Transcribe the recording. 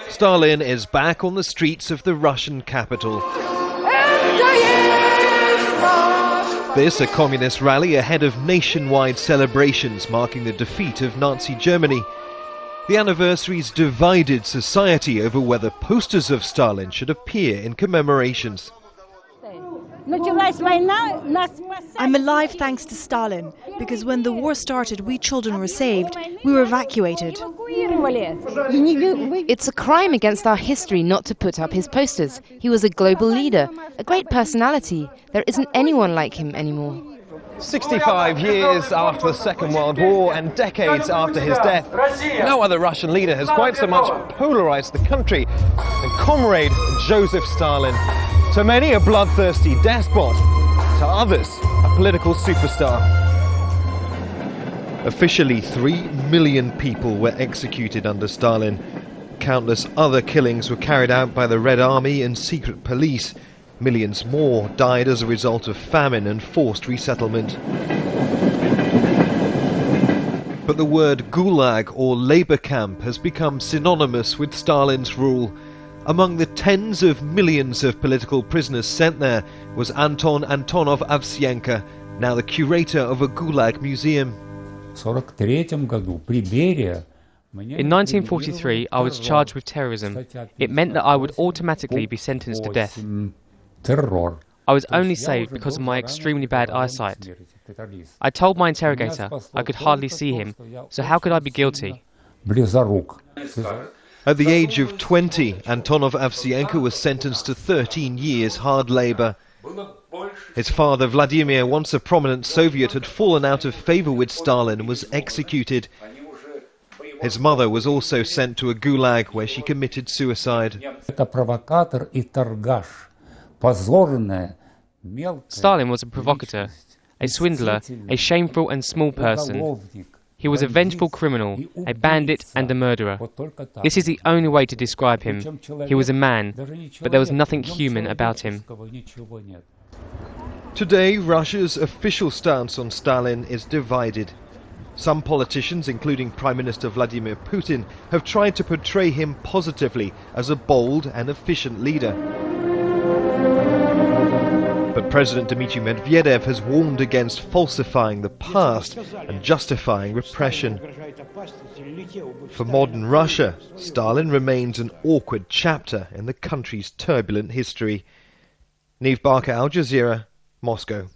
Stalin is back on the streets of the Russian capital. This a communist rally ahead of nationwide celebrations marking the defeat of Nazi Germany. The anniversaries divided society over whether posters of Stalin should appear in commemorations. I'm alive thanks to Stalin, because when the war started, we children were saved. We were evacuated. It's a crime against our history not to put up his posters. He was a global leader, a great personality. There isn't anyone like him anymore. 65 years after the Second World War and decades after his death, no other Russian leader has quite so much polarized the country than Comrade Joseph Stalin. To many, a bloodthirsty despot. To others, a political superstar. Officially, 3 million people were executed under Stalin. Countless other killings were carried out by the Red Army and secret police. Millions more died as a result of famine and forced resettlement. But the word gulag or labor camp has become synonymous with Stalin's rule. Among the tens of millions of political prisoners sent there was Anton Antonov Avsyenko, now the curator of a gulag museum. In 1943, I was charged with terrorism. It meant that I would automatically be sentenced to death. I was only saved because of my extremely bad eyesight. I told my interrogator I could hardly see him, so how could I be guilty? At the age of 20, Antonov Avsyenko was sentenced to 13 years hard labor. His father, Vladimir, once a prominent Soviet, had fallen out of favor with Stalin and was executed. His mother was also sent to a gulag where she committed suicide. Stalin was a provocateur, a swindler, a shameful and small person. He was a vengeful criminal, a bandit and a murderer. This is the only way to describe him. He was a man, but there was nothing human about him. Today, Russia's official stance on Stalin is divided. Some politicians, including Prime Minister Vladimir Putin, have tried to portray him positively as a bold and efficient leader. But President Dmitry Medvedev has warned against falsifying the past and justifying repression. For modern Russia, Stalin remains an awkward chapter in the country's turbulent history. Neave, Al Jazeera, Moscow.